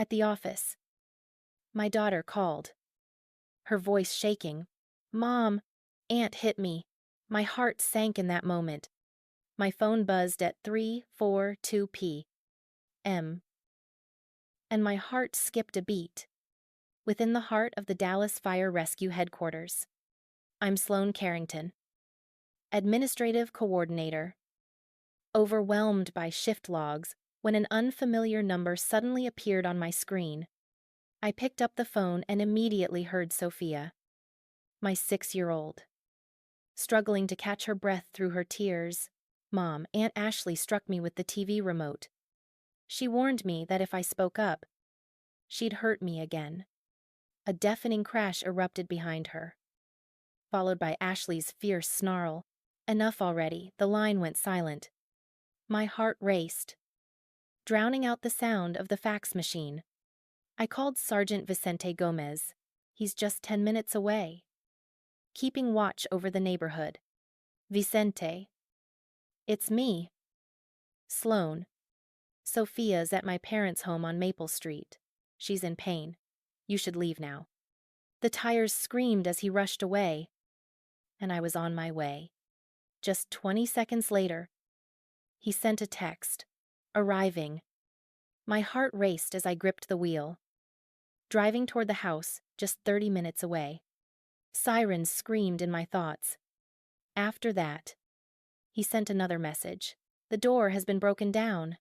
At the office. My daughter called, her voice shaking. Mom, Aunt hit me. My heart sank in that moment. My phone buzzed at 3:42 p.m. and my heart skipped a beat. Within the heart of the Dallas Fire Rescue Headquarters. I'm Sloan Carrington, Administrative Coordinator. Overwhelmed by shift logs when an unfamiliar number suddenly appeared on my screen. I picked up the phone and immediately heard Sophia, my 6-year-old. Struggling to catch her breath through her tears, Mom, Aunt Ashley struck me with the TV remote. She warned me that if I spoke up, she'd hurt me again. A deafening crash erupted behind her, followed by Ashley's fierce snarl. Enough already, the line went silent. My heart raced, drowning out the sound of the fax machine. I called Sergeant Vicente Gomez. He's just 10 minutes away, keeping watch over the neighborhood. Vicente. It's me. Sloan. Sophia's at my parents' home on Maple Street. She's in pain. You should leave now. The tires screamed as he rushed away, and I was on my way. Just 20 seconds later, he sent a text. Arriving. My heart raced as I gripped the wheel. Driving toward the house, just 30 minutes away. Sirens screamed in my thoughts. After that, he sent another message. The door has been broken down.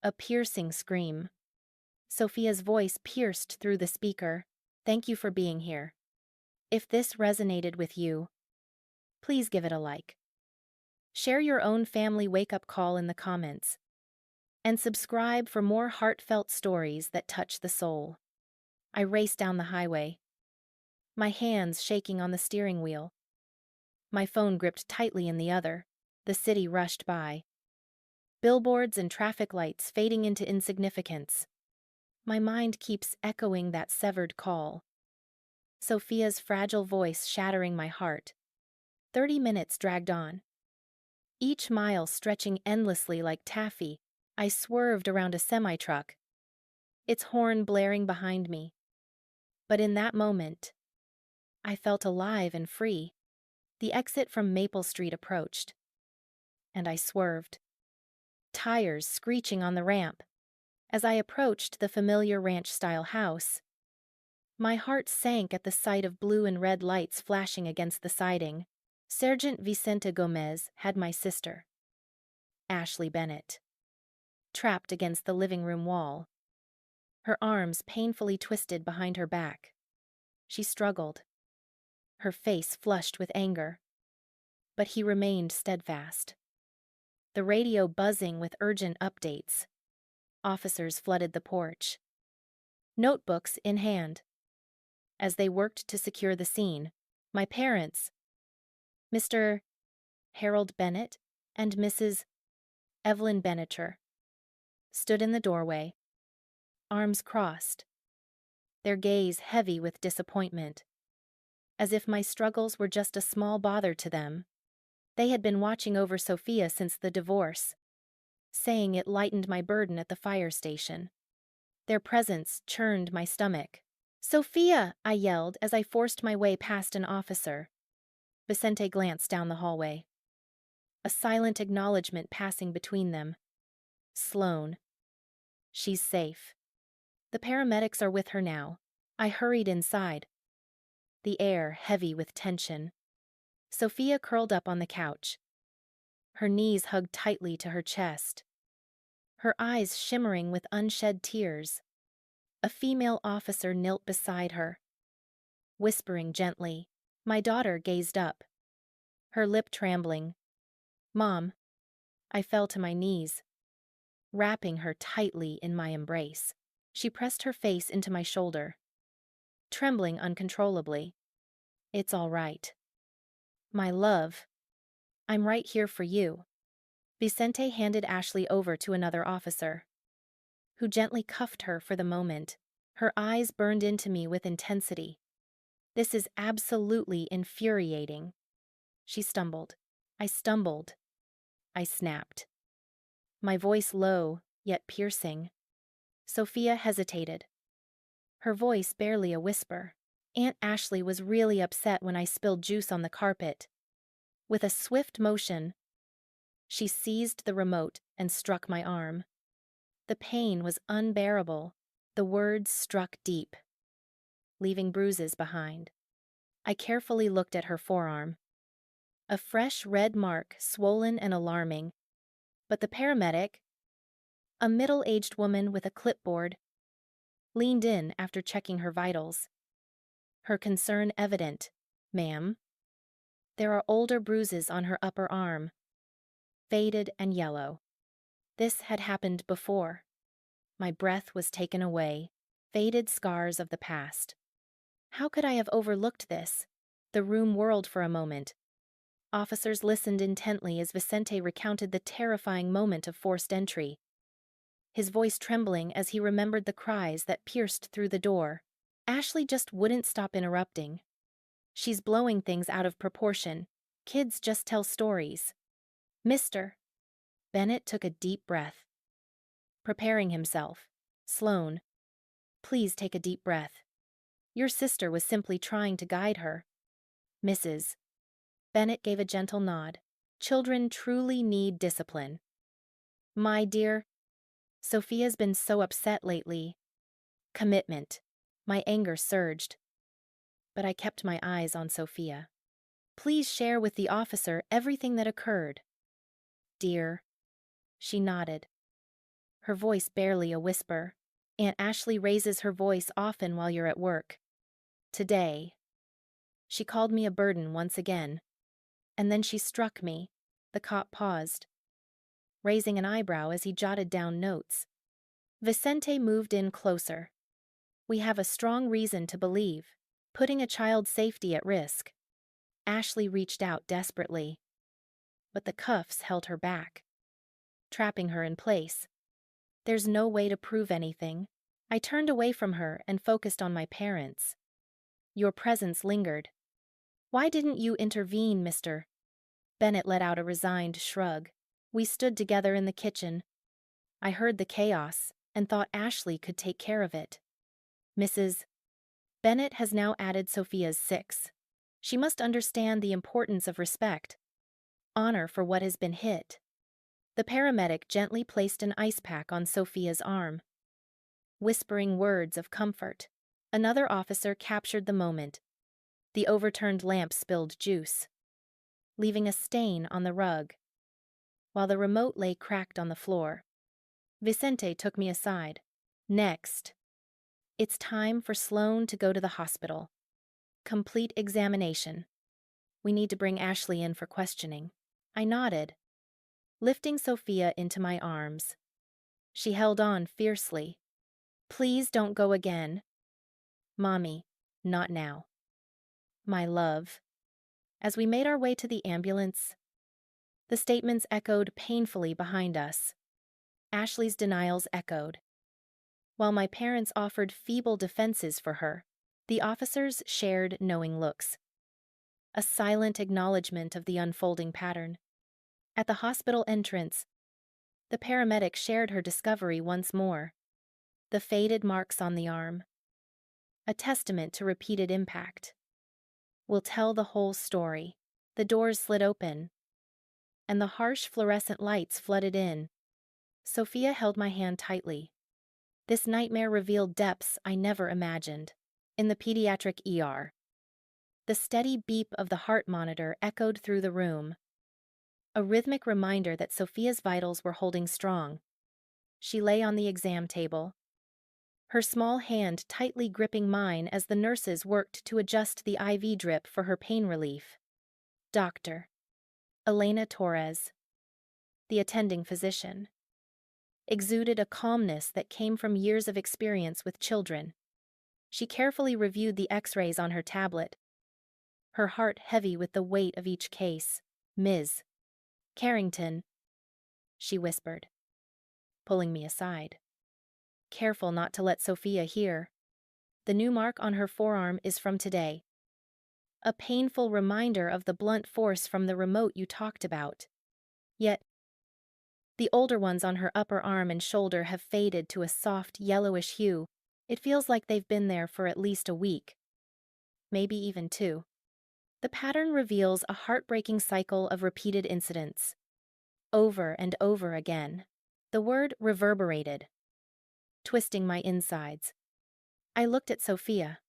A piercing scream. Sophia's voice pierced through the speaker. Thank you for being here. If this resonated with you, please give it a like. Share your own family wake-up call in the comments. And subscribe for more heartfelt stories that touch the soul. I raced down the highway, my hands shaking on the steering wheel. My phone gripped tightly in the other. The city rushed by. Billboards and traffic lights fading into insignificance. My mind keeps echoing that severed call. Sophia's fragile voice shattering my heart. 30 minutes dragged on. Each mile stretching endlessly like taffy. I swerved around a semi-truck, its horn blaring behind me. But in that moment, I felt alive and free. The exit from Maple Street approached, and I swerved, tires screeching on the ramp. As I approached the familiar ranch-style house, my heart sank at the sight of blue and red lights flashing against the siding. Sergeant Vicente Gomez had my sister, Ashley Bennett, trapped against the living room wall, her arms painfully twisted behind her back. She struggled, her face flushed with anger, but he remained steadfast. The radio buzzing with urgent updates. Officers flooded the porch, notebooks in hand. As they worked to secure the scene, my parents, Mr. Harold Bennett and Mrs. Evelyn Bennecher, stood in the doorway, arms crossed, their gaze heavy with disappointment. As if my struggles were just a small bother to them. They had been watching over Sophia since the divorce, saying it lightened my burden at the fire station. Their presence churned my stomach. "Sophia!" I yelled as I forced my way past an officer. Vicente glanced down the hallway, a silent acknowledgement passing between them. Sloan. She's safe. The paramedics are with her now. I hurried inside, the air heavy with tension. Sophia curled up on the couch, her knees hugged tightly to her chest, her eyes shimmering with unshed tears. A female officer knelt beside her, whispering gently. My daughter gazed up, her lip trembling. "Mom." I fell to my knees, wrapping her tightly in my embrace. She pressed her face into my shoulder, trembling uncontrollably. "It's all right. My love, I'm right here for you." Vicente handed Ashley over to another officer, who gently cuffed her for the moment. Her eyes burned into me with intensity. "This is absolutely infuriating." She stumbled. I stumbled. I snapped, my voice low, yet piercing. Sophia hesitated, her voice barely a whisper. Aunt Ashley was really upset when I spilled juice on the carpet. With a swift motion, she seized the remote and struck my arm. The pain was unbearable. The words struck deep, leaving bruises behind. I carefully looked at her forearm. A fresh red mark, swollen and alarming. But the paramedic, a middle-aged woman with a clipboard, leaned in after checking her vitals. Her concern evident. "Ma'am, there are older bruises on her upper arm, faded and yellow." This had happened before. My breath was taken away, faded scars of the past. How could I have overlooked this? The room whirled for a moment. Officers listened intently as Vicente recounted the terrifying moment of forced entry, his voice trembling as he remembered the cries that pierced through the door. Ashley just wouldn't stop interrupting. "She's blowing things out of proportion. Kids just tell stories." "Mister." Bennett took a deep breath. Preparing himself. "Sloane, please take a deep breath. Your sister was simply trying to guide her." "Mrs." Bennett gave a gentle nod. "Children truly need discipline." "My dear, Sophia's been so upset lately." Commitment. My anger surged, but I kept my eyes on Sophia. "Please share with the officer everything that occurred." "Dear." She nodded, her voice barely a whisper. "Aunt Ashley raises her voice often while you're at work. Today, she called me a burden once again. And then she struck me." The cop paused, raising an eyebrow as he jotted down notes. Vicente moved in closer. "We have a strong reason to believe, putting a child's safety at risk." Ashley reached out desperately, but the cuffs held her back, trapping her in place. "There's no way to prove anything." I turned away from her and focused on my parents. Your presence lingered. "Why didn't you intervene, Mr.?" Bennett let out a resigned shrug. "We stood together in the kitchen. I heard the chaos and thought Ashley could take care of it." "Mrs." Bennett has now added Sophia's 6. "She must understand the importance of respect, honor for what has been hit." The paramedic gently placed an ice pack on Sophia's arm, whispering words of comfort. Another officer captured the moment. The overturned lamp spilled juice, leaving a stain on the rug, while the remote lay cracked on the floor. Vicente took me aside. "Next, it's time for Sloane to go to the hospital. Complete examination. We need to bring Ashley in for questioning." I nodded, lifting Sophia into my arms. She held on fiercely. "Please don't go again." "Mommy, not now." "My love." As we made our way to the ambulance, the statements echoed painfully behind us. Ashley's denials echoed. While my parents offered feeble defenses for her, the officers shared knowing looks, a silent acknowledgement of the unfolding pattern. At the hospital entrance, the paramedic shared her discovery once more. The faded marks on the arm, a testament to repeated impact. "We'll tell the whole story." The doors slid open, and the harsh fluorescent lights flooded in. Sophia held my hand tightly. This nightmare revealed depths I never imagined. In the pediatric ER, the steady beep of the heart monitor echoed through the room, a rhythmic reminder that Sophia's vitals were holding strong. She lay on the exam table, her small hand tightly gripping mine as the nurses worked to adjust the IV drip for her pain relief. Dr. Elena Torres, the attending physician, exuded a calmness that came from years of experience with children. She carefully reviewed the X-rays on her tablet, her heart heavy with the weight of each case. "Ms. Carrington," she whispered, pulling me aside. "Careful not to let Sophia hear. The new mark on her forearm is from today. A painful reminder of the blunt force from the remote you talked about. Yet, The older ones on her upper arm and shoulder have faded to a soft, yellowish hue. It feels like they've been there for at least a week, maybe even 2. The pattern reveals a heartbreaking cycle of repeated incidents, over and over again. The word reverberated, twisting my insides. I looked at Sophia,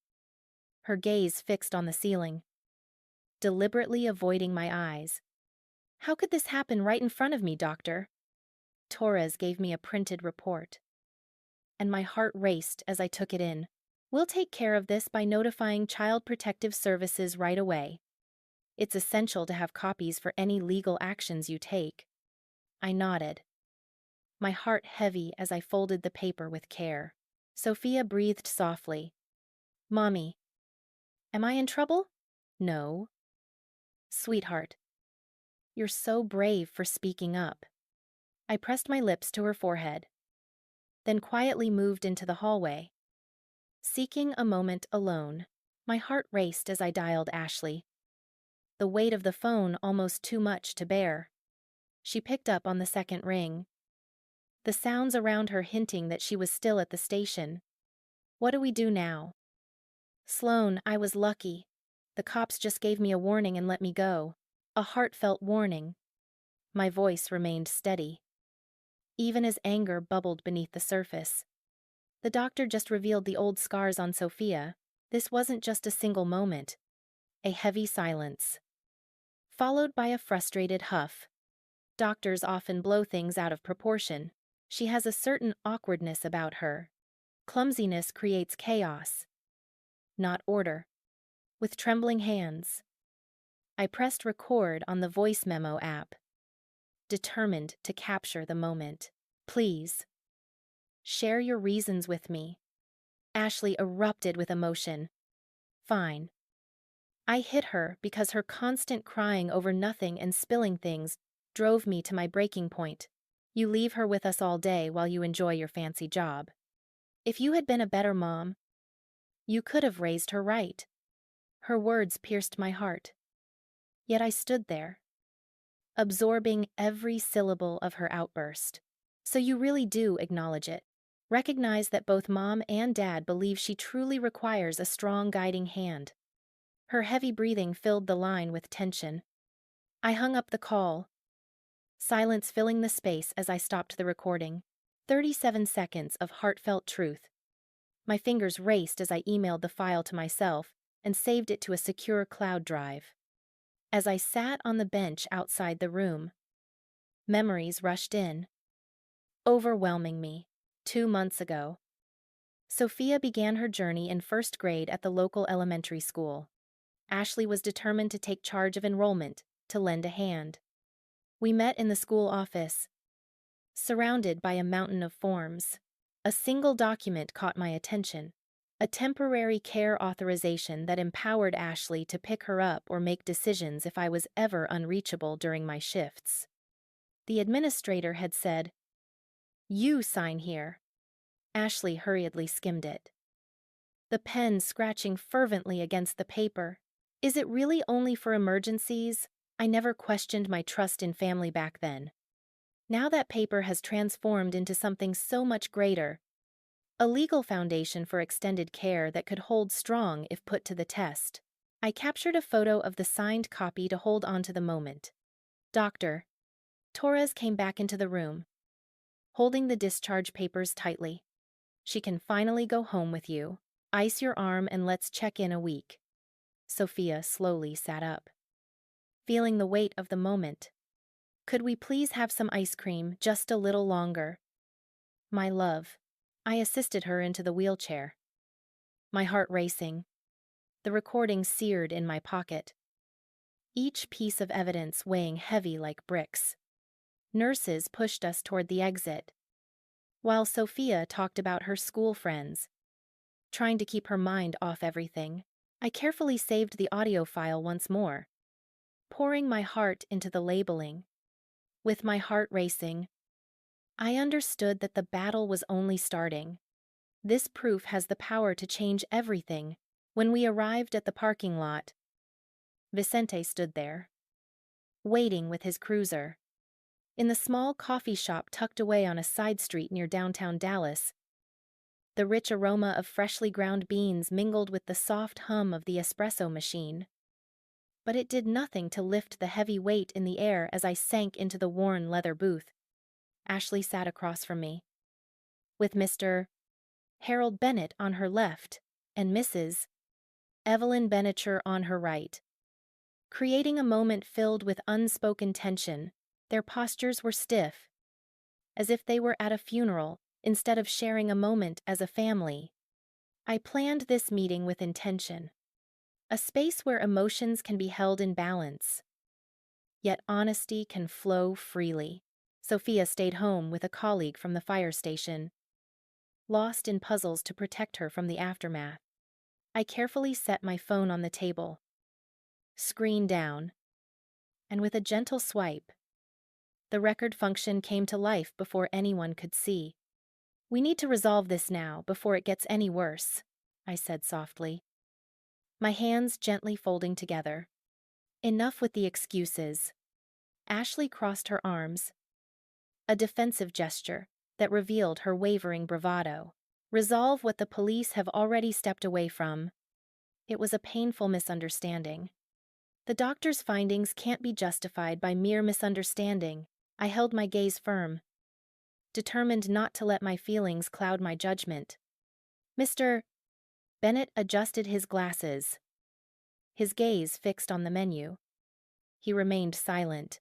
her gaze fixed on the ceiling, deliberately avoiding my eyes. How could this happen right in front of me, doctor? Torres gave me a printed report, and my heart raced as I took it in. We'll take care of this by notifying Child Protective Services right away. It's essential to have copies for any legal actions you take. I nodded, my heart heavy as I folded the paper with care. Sophia breathed softly. Mommy, am I in trouble? No. Sweetheart, you're so brave for speaking up. I pressed my lips to her forehead, then quietly moved into the hallway. Seeking a moment alone, my heart raced as I dialed Ashley, the weight of the phone almost too much to bear. She picked up on the second ring, the sounds around her hinting that she was still at the station. What do we do now? Sloan, I was lucky. The cops just gave me a warning and let me go. A heartfelt warning. My voice remained steady, even as anger bubbled beneath the surface. The doctor just revealed the old scars on Sophia. This wasn't just a single moment. A heavy silence, followed by a frustrated huff. Doctors often blow things out of proportion. She has a certain awkwardness about her. Clumsiness creates chaos, not order. With trembling hands, I pressed record on the voice memo app, determined to capture the moment. Please, share your reasons with me. Ashley erupted with emotion. Fine. I hit her because her constant crying over nothing and spilling things drove me to my breaking point. You leave her with us all day while you enjoy your fancy job. If you had been a better mom, you could have raised her right. Her words pierced my heart. Yet I stood there, absorbing every syllable of her outburst. So you really do acknowledge it. Recognize that both mom and dad believe she truly requires a strong guiding hand. Her heavy breathing filled the line with tension. I hung up the call, silence filling the space as I stopped the recording. 37 seconds of heartfelt truth. My fingers raced as I emailed the file to myself and saved it to a secure cloud drive. As I sat on the bench outside the room, memories rushed in, overwhelming me. 2 months ago, Sophia began her journey in first grade at the local elementary school. Ashley was determined to take charge of enrollment, to lend a hand. We met in the school office, surrounded by a mountain of forms. A single document caught my attention, a temporary care authorization that empowered Ashley to pick her up or make decisions if I was ever unreachable during my shifts. The administrator had said, "You sign here." Ashley hurriedly skimmed it, the pen scratching fervently against the paper. Is it really only for emergencies? I never questioned my trust in family back then. Now that paper has transformed into something so much greater, a legal foundation for extended care that could hold strong if put to the test. I captured a photo of the signed copy to hold on to the moment. Doctor. Torres came back into the room, holding the discharge papers tightly. She can finally go home with you. Ice your arm and let's check in a week. Sophia slowly sat up, feeling the weight of the moment. Could we please have some ice cream just a little longer? My love. I assisted her into the wheelchair, my heart racing, the recording seared in my pocket, each piece of evidence weighing heavy like bricks. Nurses pushed us toward the exit, while Sophia talked about her school friends, trying to keep her mind off everything. I carefully saved the audio file once more, pouring my heart into the labeling. With my heart racing, I understood that the battle was only starting. This proof has the power to change everything. When we arrived at the parking lot, Vicente stood there, waiting with his cruiser. in the small coffee shop tucked away on a side street near downtown Dallas. The rich aroma of freshly ground beans mingled with the soft hum of the espresso machine. But it did nothing to lift the heavy weight in the air as I sank into the worn leather booth. Ashley sat across from me, with Mr. Harold Bennett on her left and Mrs. Evelyn Bennecher on her right. Creating a moment filled with unspoken tension, their postures were stiff, as if they were at a funeral instead of sharing a moment as a family. I planned this meeting with intention, a space where emotions can be held in balance, yet honesty can flow freely. Sophia stayed home with a colleague from the fire station, lost in puzzles to protect her from the aftermath. I carefully set my phone on the table, screen down, and with a gentle swipe, the record function came to life before anyone could see. "We need to resolve this now before it gets any worse," I said softly, my hands gently folding together. Enough with the excuses. Ashley crossed her arms, a defensive gesture that revealed her wavering bravado. "Resolve what the police have already stepped away from. It was a painful misunderstanding. The doctor's findings can't be justified by mere misunderstanding." I held my gaze firm, determined not to let my feelings cloud my judgment. Mr. Bennett adjusted his glasses, his gaze fixed on the menu. He remained silent,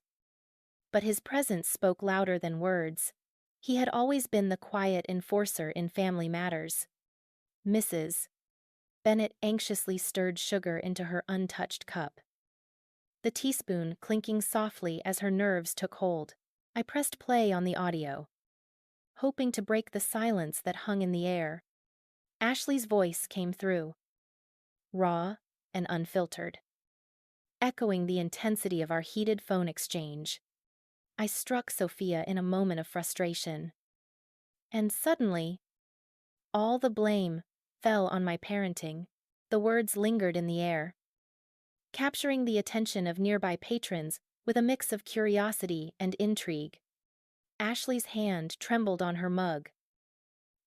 but his presence spoke louder than words. He had always been the quiet enforcer in family matters. Mrs. Bennett anxiously stirred sugar into her untouched cup, the teaspoon clinking softly as her nerves took hold. I pressed play on the audio, hoping to break the silence that hung in the air. Ashley's voice came through, raw and unfiltered, echoing the intensity of our heated phone exchange. I struck Sophia in a moment of frustration, and suddenly, all the blame fell on my parenting. The words lingered in the air, capturing the attention of nearby patrons with a mix of curiosity and intrigue. Ashley's hand trembled on her mug,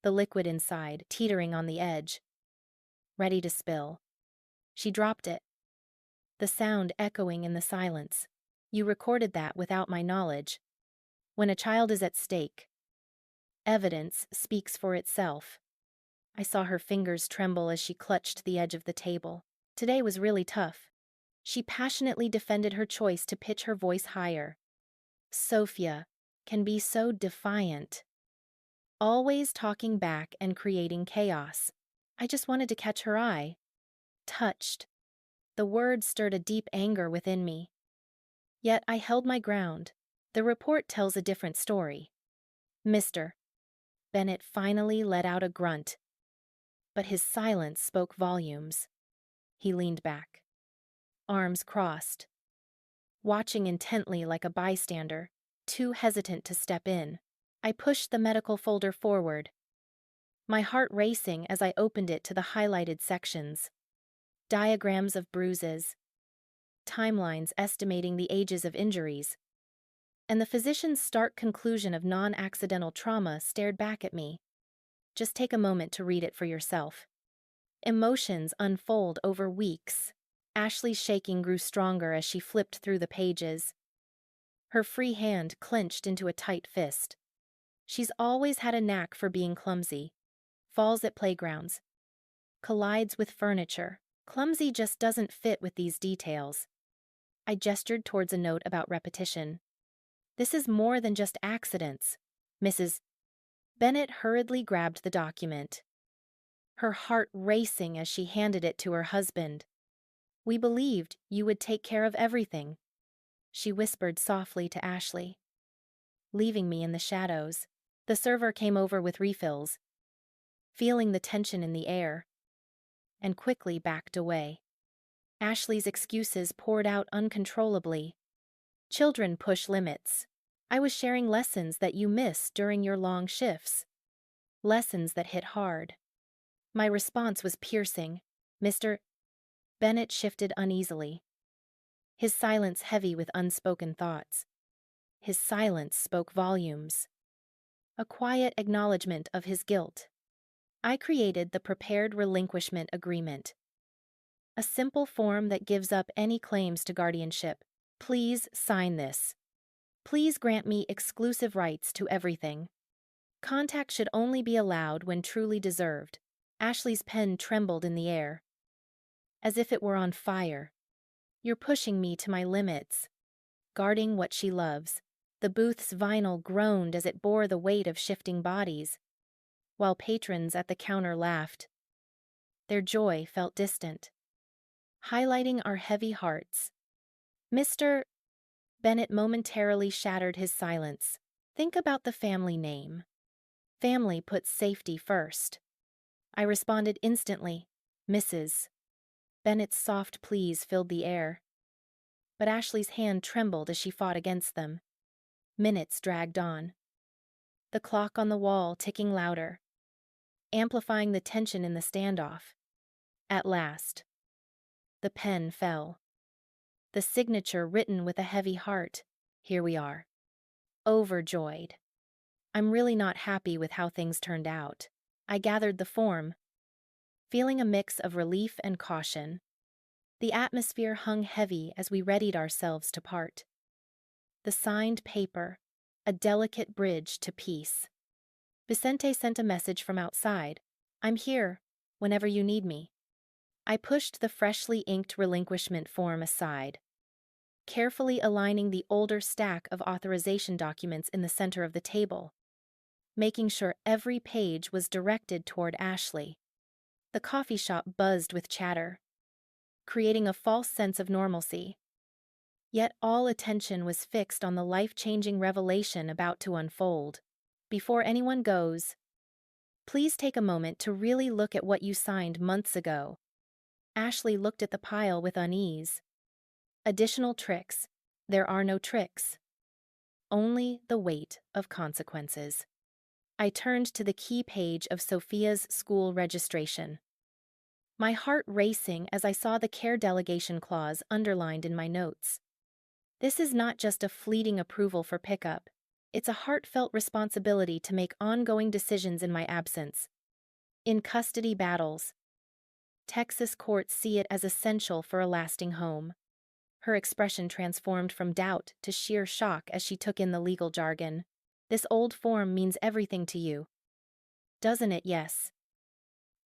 the liquid inside teetering on the edge, ready to spill. She dropped it, the sound echoing in the silence. "You recorded that without my knowledge. When a child is at stake, evidence speaks for itself." I saw her fingers tremble as she clutched the edge of the table. Today was really tough. She passionately defended her choice to pitch her voice higher. Sophia can be so defiant, always talking back and creating chaos. I just wanted to catch her eye. Touched. The words stirred a deep anger within me. Yet I held my ground. The report tells a different story. Mr. Bennett finally let out a grunt, but his silence spoke volumes. He leaned back, arms crossed, watching intently like a bystander, too hesitant to step in. I pushed the medical folder forward, my heart racing as I opened it to the highlighted sections. Diagrams of bruises, timelines estimating the ages of injuries, and the physician's stark conclusion of non-accidental trauma stared back at me. Just take a moment to read it for yourself. Emotions unfold over weeks. Ashley's shaking grew stronger as she flipped through the pages, her free hand clenched into a tight fist. She's always had a knack for being clumsy. Falls at playgrounds, collides with furniture. Clumsy just doesn't fit with these details. I gestured towards a note about repetition. "This is more than just accidents." Mrs. Bennett hurriedly grabbed the document, her heart racing as she handed it to her husband. "We believed you would take care of everything," she whispered softly to Ashley, leaving me in the shadows. The server came over with refills, feeling the tension in the air, and quickly backed away. Ashley's excuses poured out uncontrollably. "Children push limits. I was sharing lessons that you miss during your long shifts. Lessons that hit hard." My response was piercing. Mr. Bennett shifted uneasily, his silence heavy with unspoken thoughts. His silence spoke volumes. A quiet acknowledgement of his guilt. I created the prepared relinquishment agreement. A simple form that gives up any claims to guardianship. Please sign this. Please grant me exclusive rights to everything. Contact should only be allowed when truly deserved. Ashley's pen trembled in the air, as if it were on fire. You're pushing me to my limits. Guarding what she loves. The booth's vinyl groaned as it bore the weight of shifting bodies, while patrons at the counter laughed. Their joy felt distant, highlighting our heavy hearts. Mr. Bennett momentarily shattered his silence. Think about the family name. Family puts safety first. I responded instantly, Mrs. Bennett's soft pleas filled the air. But Ashley's hand trembled as she fought against them. Minutes dragged on. The clock on the wall ticking louder, amplifying the tension in the standoff. At last, the pen fell. The signature written with a heavy heart. Here we are. Overjoyed. I'm really not happy with how things turned out. I gathered the form, feeling a mix of relief and caution. The atmosphere hung heavy as we readied ourselves to part. The signed paper, a delicate bridge to peace. Vicente sent a message from outside. I'm here, whenever you need me. I pushed the freshly inked relinquishment form aside, carefully aligning the older stack of authorization documents in the center of the table, making sure every page was directed toward Ashley. The coffee shop buzzed with chatter, creating a false sense of normalcy. Yet all attention was fixed on the life-changing revelation about to unfold. Before anyone goes, please take a moment to really look at what you signed months ago. Ashley looked at the pile with unease. Additional tricks. There are no tricks. Only the weight of consequences. I turned to the key page of Sophia's school registration, my heart racing as I saw the care delegation clause underlined in my notes. This is not just a fleeting approval for pickup. It's a heartfelt responsibility to make ongoing decisions in my absence. In custody battles, Texas courts see it as essential for a lasting home. Her expression transformed from doubt to sheer shock as she took in the legal jargon. This old form means everything to you. Doesn't it? Yes.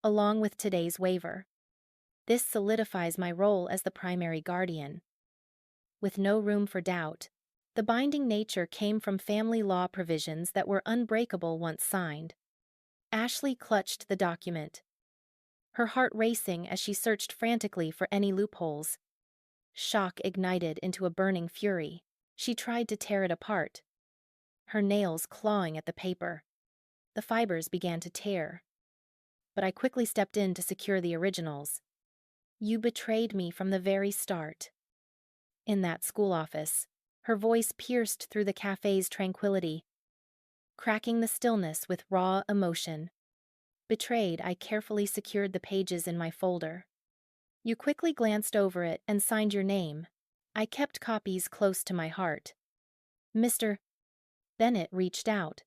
Along with today's waiver. This solidifies my role as the primary guardian. With no room for doubt, the binding nature came from family law provisions that were unbreakable once signed. Ashley clutched the document, her heart racing as she searched frantically for any loopholes. Shock ignited into a burning fury. She tried to tear it apart, her nails clawing at the paper. The fibers began to tear. But I quickly stepped in to secure the originals. You betrayed me from the very start. In that school office, her voice pierced through the cafe's tranquility, cracking the stillness with raw emotion. Betrayed, I carefully secured the pages in my folder. You quickly glanced over it and signed your name. I kept copies close to my heart. Mr. Bennett reached out,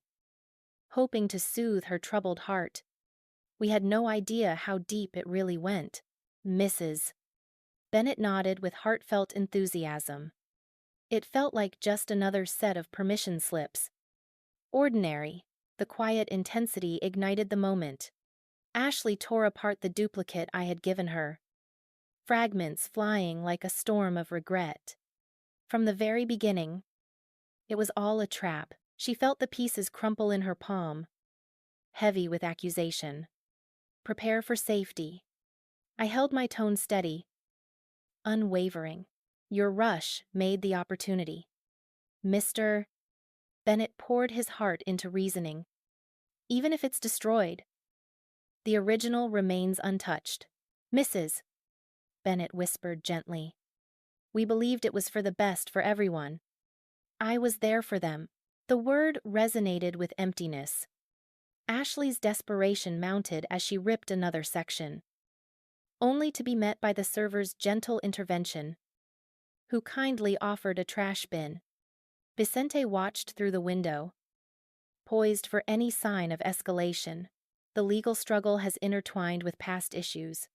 hoping to soothe her troubled heart. We had no idea how deep it really went. Mrs. Bennett nodded with heartfelt enthusiasm. It felt like just another set of permission slips. Ordinary, the quiet intensity ignited the moment. Ashley tore apart the duplicate I had given her, fragments flying like a storm of regret. From the very beginning, it was all a trap. She felt the pieces crumple in her palm, heavy with accusation. Prepare for safety. I held my tone steady, unwavering. Your rush made the opportunity. Mr. Bennett poured his heart into reasoning. Even if it's destroyed, the original remains untouched. Mrs. Bennett whispered gently. We believed it was for the best for everyone. I was there for them. The word resonated with emptiness. Ashley's desperation mounted as she ripped another section, only to be met by the server's gentle intervention, who kindly offered a trash bin. Vicente watched through the window, poised for any sign of escalation. The legal struggle has intertwined with past issues,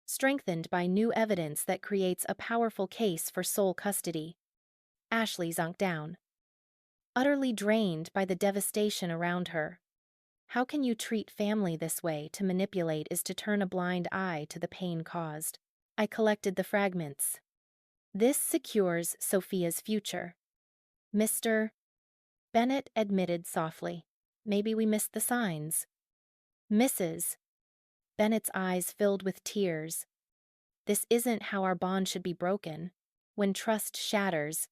strengthened by new evidence that creates a powerful case for sole custody. Ashley sunk down, utterly drained by the devastation around her. How can you treat family this way? To manipulate is to turn a blind eye to the pain caused. I collected the fragments. This secures Sophia's future. Mr. Bennett admitted softly. Maybe we missed the signs. Mrs. Bennett's eyes filled with tears. This isn't how our bond should be broken. When trust shatters,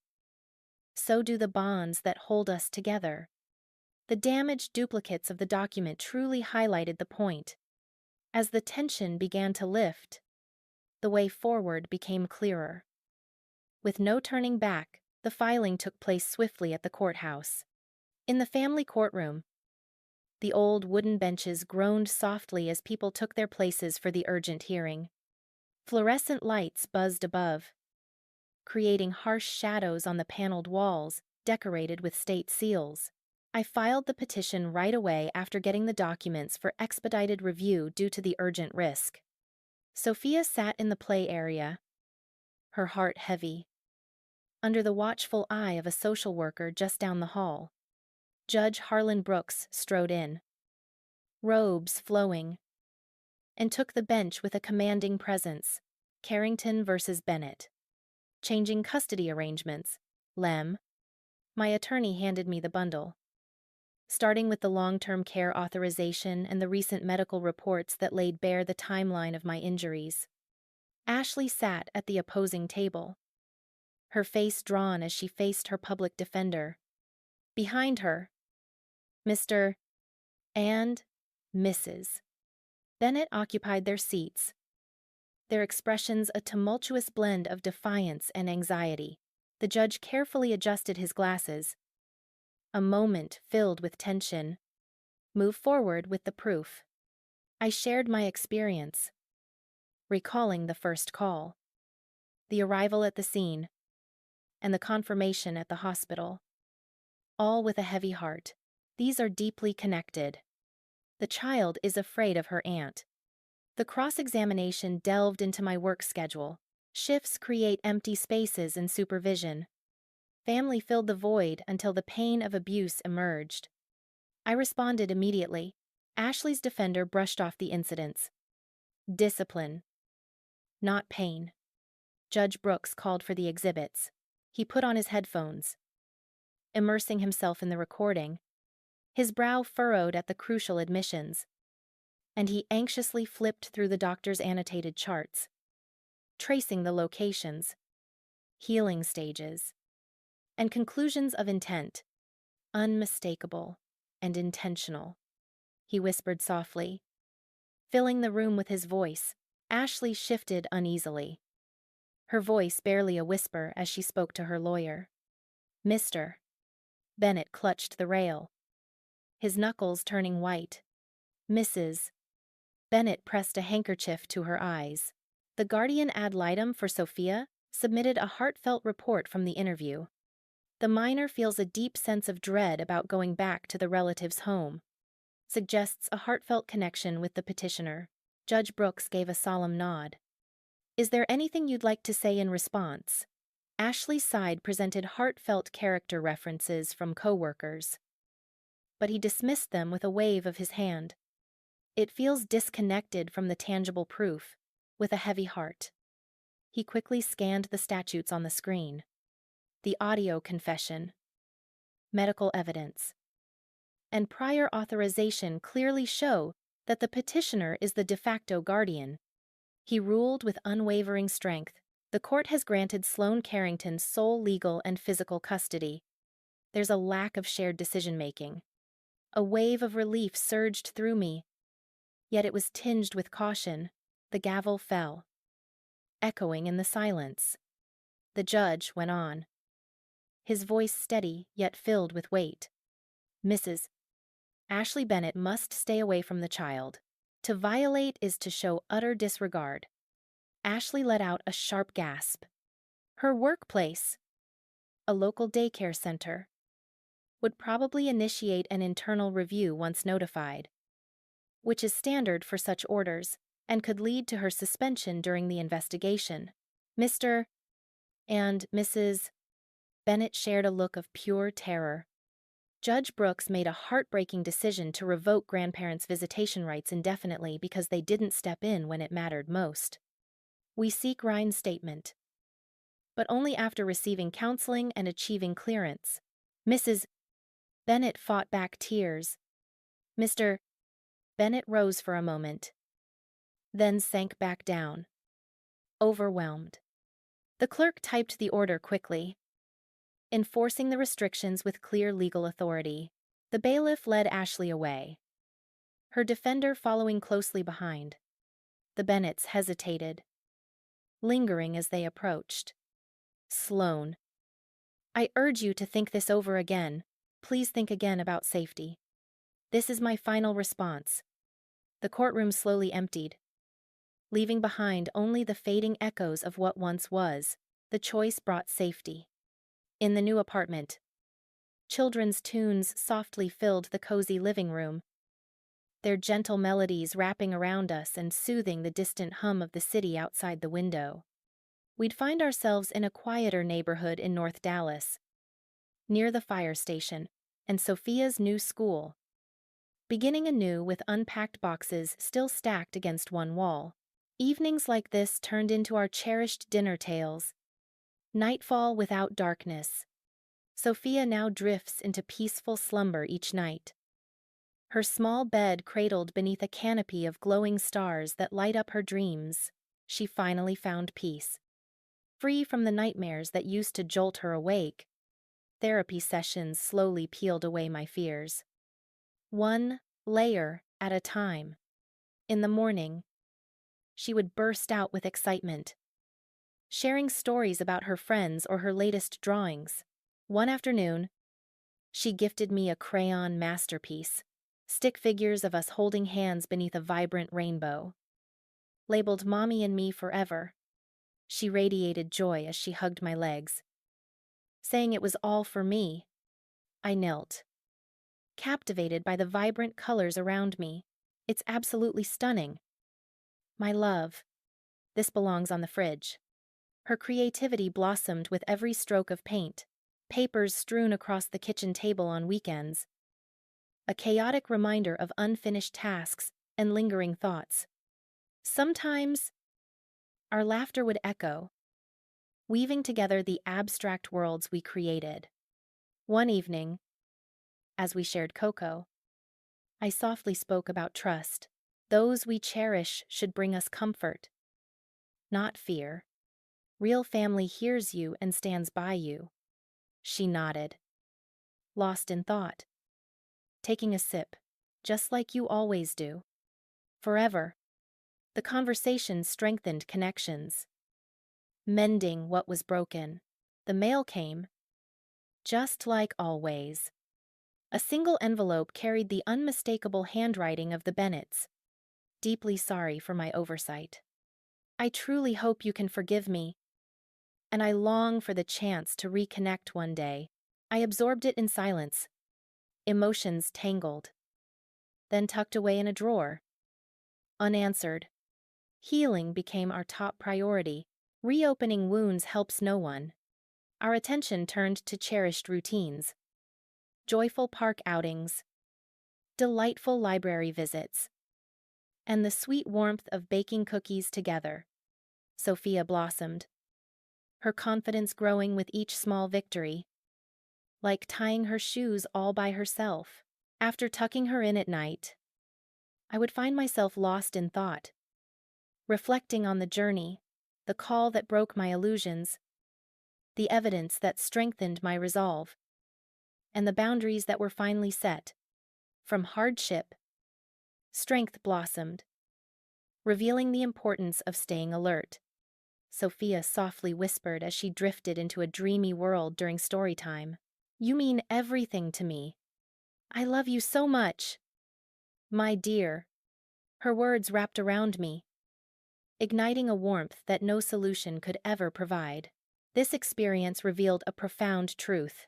so do the bonds that hold us together. The damaged duplicates of the document truly highlighted the point. As the tension began to lift, the way forward became clearer. With no turning back, the filing took place swiftly at the courthouse. In the family courtroom, the old wooden benches groaned softly as people took their places for the urgent hearing. Fluorescent lights buzzed above, creating harsh shadows on the paneled walls decorated with state seals. I filed the petition right away after getting the documents for expedited review due to the urgent risk. Sophia sat in the play area, her heart heavy, under the watchful eye of a social worker just down the hall. Judge Harlan Brooks strode in, robes flowing, and took the bench with a commanding presence. Carrington versus Bennett. Changing custody arrangements. Lem. My attorney handed me the bundle. Starting with the long-term care authorization and the recent medical reports that laid bare the timeline of my injuries. Ashley sat at the opposing table, her face drawn as she faced her public defender. Behind her, Mr. and Mrs. Bennett occupied their seats, their expressions a tumultuous blend of defiance and anxiety. The judge carefully adjusted his glasses. A moment filled with tension. Move forward with the proof. I shared my experience, recalling the first call, the arrival at the scene, and the confirmation at the hospital. All with a heavy heart. These are deeply connected. The child is afraid of her aunt. The cross-examination delved into my work schedule. Shifts create empty spaces in supervision. Family filled the void until the pain of abuse emerged. I responded immediately. Ashley's defender brushed off the incidents. Discipline, not pain. Judge Brooks called for the exhibits. He put on his headphones, immersing himself in the recording, his brow furrowed at the crucial admissions, and he anxiously flipped through the doctor's annotated charts, tracing the locations, healing stages, and conclusions of intent, unmistakable and intentional. He whispered softly, filling the room with his voice. Ashley shifted uneasily, her voice barely a whisper as she spoke to her lawyer. Mr. Bennett clutched the rail, his knuckles turning white. Mrs. Bennett pressed a handkerchief to her eyes. The guardian ad litem for Sophia submitted a heartfelt report from the interview. The minor feels a deep sense of dread about going back to the relative's home. Suggests a heartfelt connection with the petitioner. Judge Brooks gave a solemn nod. Is there anything you'd like to say in response? Ashley's side presented heartfelt character references from co-workers, but he dismissed them with a wave of his hand. It feels disconnected from the tangible proof, with a heavy heart. He quickly scanned the statutes on the screen. The audio confession, medical evidence, and prior authorization clearly show that the petitioner is the de facto guardian. He ruled with unwavering strength. The court has granted Sloane Carrington sole legal and physical custody. There's a lack of shared decision-making. A wave of relief surged through me, yet it was tinged with caution. The gavel fell, echoing in the silence. The judge went on, his voice steady yet filled with weight. Mrs. Ashley Bennett must stay away from the child. To violate is to show utter disregard. Ashley let out a sharp gasp. Her workplace. a local daycare center, would probably initiate an internal review once notified, which is standard for such orders, and could lead to her suspension during the investigation. Mr. and Mrs. Bennett shared a look of pure terror. Judge Brooks made a heartbreaking decision to revoke grandparents' visitation rights indefinitely because they didn't step in when it mattered most. We seek reinstatement, but only after receiving counseling and achieving clearance. Mrs. Bennett fought back tears. Mr. Bennett rose for a moment, then sank back down, overwhelmed. The clerk typed the order quickly, enforcing the restrictions with clear legal authority. The bailiff led Ashley away, her defender following closely behind. The Bennetts hesitated, lingering as they approached. Sloan, I urge you to think this over again. Please think again about safety. This is my final response. The courtroom slowly emptied, leaving behind only the fading echoes of what once was. The choice brought safety. In the new apartment, children's tunes softly filled the cozy living room, their gentle melodies wrapping around us and soothing the distant hum of the city outside the window. We'd find ourselves in a quieter neighborhood in North Dallas, near the fire station and Sophia's new school, beginning anew with unpacked boxes still stacked against one wall. Evenings like this turned into our cherished dinner tales. Nightfall without darkness. Sophia now drifts into peaceful slumber each night, her small bed cradled beneath a canopy of glowing stars that light up her dreams. She finally found peace. Free from the nightmares that used to jolt her awake, therapy sessions slowly peeled away my fears, one layer at a time. In the morning, she would burst out with excitement, sharing stories about her friends or her latest drawings. One afternoon, she gifted me a crayon masterpiece, stick figures of us holding hands beneath a vibrant rainbow. Labeled Mommy and Me Forever, she radiated joy as she hugged my legs, saying it was all for me. I knelt, captivated by the vibrant colors around me. It's absolutely stunning. My love, this belongs on the fridge. Her creativity blossomed with every stroke of paint, papers strewn across the kitchen table on weekends, a chaotic reminder of unfinished tasks and lingering thoughts. Sometimes, our laughter would echo, weaving together the abstract worlds we created. One evening, as we shared cocoa, I softly spoke about trust. Those we cherish should bring us comfort, not fear. Real family hears you and stands by you. She nodded, lost in thought, taking a sip, just like you always do. Forever. The conversation strengthened connections, mending what was broken. The mail came, just like always. A single envelope carried the unmistakable handwriting of the Bennetts. Deeply sorry for my oversight. I truly hope you can forgive me, and I long for the chance to reconnect one day. I absorbed it in silence, emotions tangled, then tucked away in a drawer, unanswered. Healing became our top priority. Reopening wounds helps no one. Our attention turned to cherished routines, joyful park outings, delightful library visits, and the sweet warmth of baking cookies together. Sophia blossomed, her confidence growing with each small victory, like tying her shoes all by herself. After tucking her in at night, I would find myself lost in thought, reflecting on the journey, the call that broke my illusions, the evidence that strengthened my resolve, and the boundaries that were finally set. From hardship, strength blossomed, revealing the importance of staying alert. Sophia softly whispered as she drifted into a dreamy world during story time. You mean everything to me. I love you so much. My dear. Her words wrapped around me, igniting a warmth that no solution could ever provide. This experience revealed a profound truth.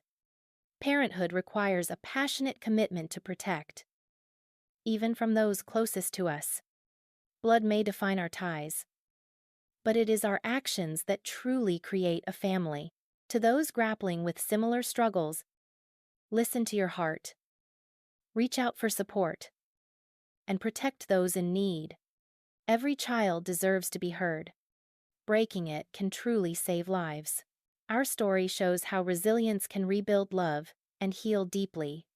Parenthood requires a passionate commitment to protect, even from those closest to us. Blood may define our ties, but it is our actions that truly create a family. To those grappling with similar struggles, listen to your heart. Reach out for support, and protect those in need. Every child deserves to be heard. Breaking it can truly save lives. Our story shows how resilience can rebuild love and heal deeply.